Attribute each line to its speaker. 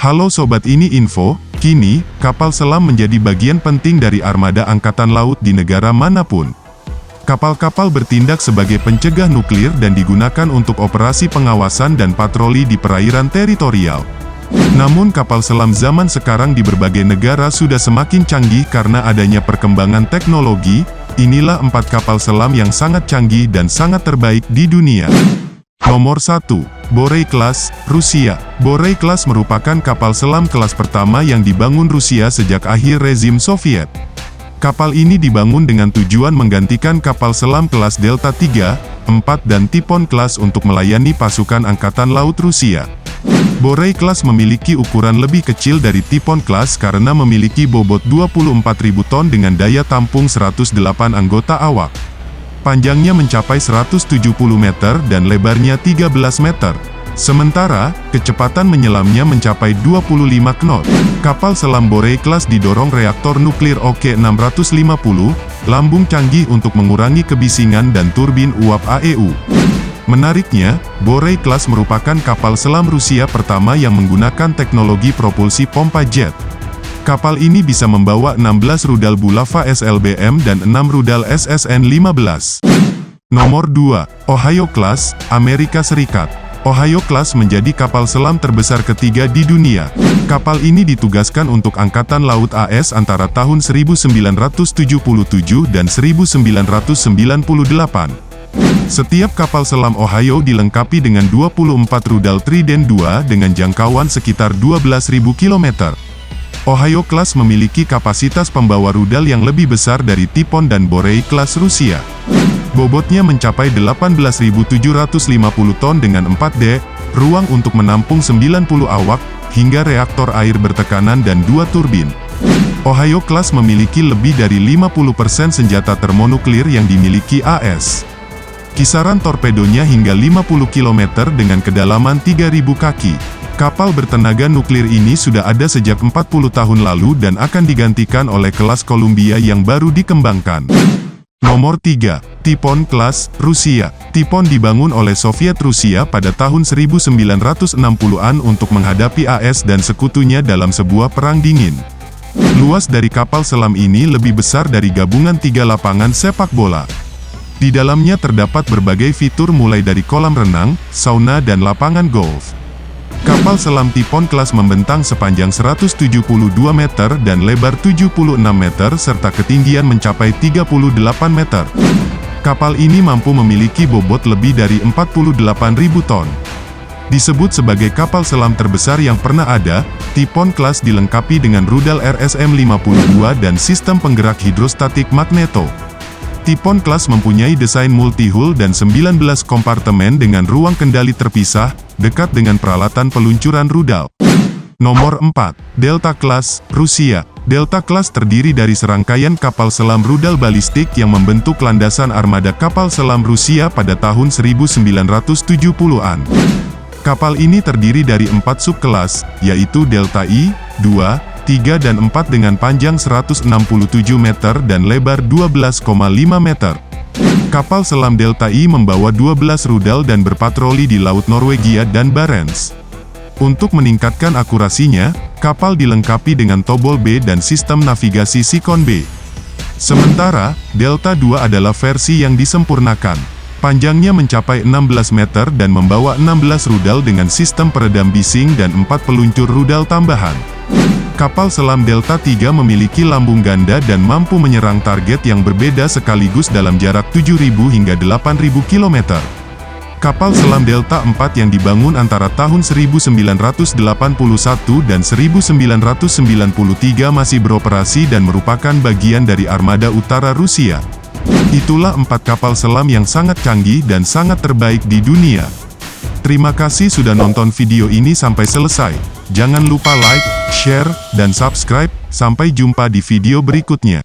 Speaker 1: Halo sobat, ini info. Kini, kapal selam menjadi bagian penting dari armada angkatan laut di negara manapun. Kapal-kapal bertindak sebagai pencegah nuklir dan digunakan untuk operasi pengawasan dan patroli di perairan teritorial. Namun kapal selam zaman sekarang di berbagai negara sudah semakin canggih karena adanya perkembangan teknologi. Inilah 4 kapal selam yang sangat canggih dan sangat terbaik di dunia. Nomor 1. Borei Class, Rusia. Borei Class merupakan kapal selam kelas pertama yang dibangun Rusia sejak akhir rezim Soviet. Kapal ini dibangun dengan tujuan menggantikan kapal selam kelas Delta 3, 4 dan Typhoon Class untuk melayani pasukan Angkatan Laut Rusia. Borei Class memiliki ukuran lebih kecil dari Typhoon Class karena memiliki bobot 24.000 ton dengan daya tampung 108 anggota awak. Panjangnya mencapai 170 meter dan lebarnya 13 meter. Sementara, kecepatan menyelamnya mencapai 25 knot. Kapal selam Borei Class didorong reaktor nuklir OK-650, lambung canggih untuk mengurangi kebisingan dan turbin uap AEU. Menariknya, Borei Class merupakan kapal selam Rusia pertama yang menggunakan teknologi propulsi pompa jet. Kapal ini bisa membawa 16 rudal Bulava SLBM dan 6 rudal SSN-15. Nomor 2. Ohio Class, Amerika Serikat. Ohio Class menjadi kapal selam terbesar ketiga di dunia. Kapal ini ditugaskan untuk Angkatan Laut AS antara tahun 1977 dan 1998. Setiap kapal selam Ohio dilengkapi dengan 24 rudal Trident II dengan jangkauan sekitar 12.000 km. Ohio Class memiliki kapasitas pembawa rudal yang lebih besar dari Typhoon dan Borei Class Rusia. Bobotnya mencapai 18.750 ton dengan 4D, ruang untuk menampung 90 awak, hingga reaktor air bertekanan dan 2 turbin. Ohio Class memiliki lebih dari 50% senjata termonuklir yang dimiliki AS. Kisaran torpedonya hingga 50 km dengan kedalaman 3.000 kaki. Kapal bertenaga nuklir ini sudah ada sejak 40 tahun lalu dan akan digantikan oleh kelas Columbia yang baru dikembangkan. Nomor 3. Typhoon Class, Rusia. Typhoon dibangun oleh Soviet Rusia pada tahun 1960-an untuk menghadapi AS dan sekutunya dalam sebuah perang dingin. Luas dari kapal selam ini lebih besar dari gabungan 3 lapangan sepak bola. Di dalamnya terdapat berbagai fitur mulai dari kolam renang, sauna dan lapangan golf. Kapal selam Typhoon Class membentang sepanjang 172 meter dan lebar 76 meter serta ketinggian mencapai 38 meter. Kapal ini mampu memiliki bobot lebih dari 48.000 ton. Disebut sebagai kapal selam terbesar yang pernah ada, Typhoon Class dilengkapi dengan rudal RSM-52 dan sistem penggerak hidrostatik magneto. Typhoon Class mempunyai desain multi-hull dan 19 kompartemen dengan ruang kendali terpisah, dekat dengan peralatan peluncuran rudal. Nomor 4. Delta Class, Rusia. Delta Class terdiri dari serangkaian kapal selam rudal balistik yang membentuk landasan armada kapal selam Rusia pada tahun 1970-an. Kapal ini terdiri dari 4 subkelas, yaitu Delta I, 2, 3 dan 4 dengan panjang 167 meter dan lebar 12,5 meter. Kapal selam Delta I membawa 12 rudal dan berpatroli di Laut Norwegia dan Barents. Untuk meningkatkan akurasinya, kapal dilengkapi dengan tombol B dan sistem navigasi Sikon B. Sementara, Delta II adalah versi yang disempurnakan. Panjangnya mencapai 16 meter dan membawa 16 rudal dengan sistem peredam bising dan 4 peluncur rudal tambahan. Kapal selam Delta III memiliki lambung ganda dan mampu menyerang target yang berbeda sekaligus dalam jarak 7.000 hingga 8.000 km. Kapal selam Delta IV yang dibangun antara tahun 1981 dan 1993 masih beroperasi dan merupakan bagian dari armada utara Rusia. Itulah 4 kapal selam yang sangat canggih dan sangat terbaik di dunia. Terima kasih sudah nonton video ini sampai selesai. Jangan lupa like, share, dan subscribe. Sampai jumpa di video berikutnya.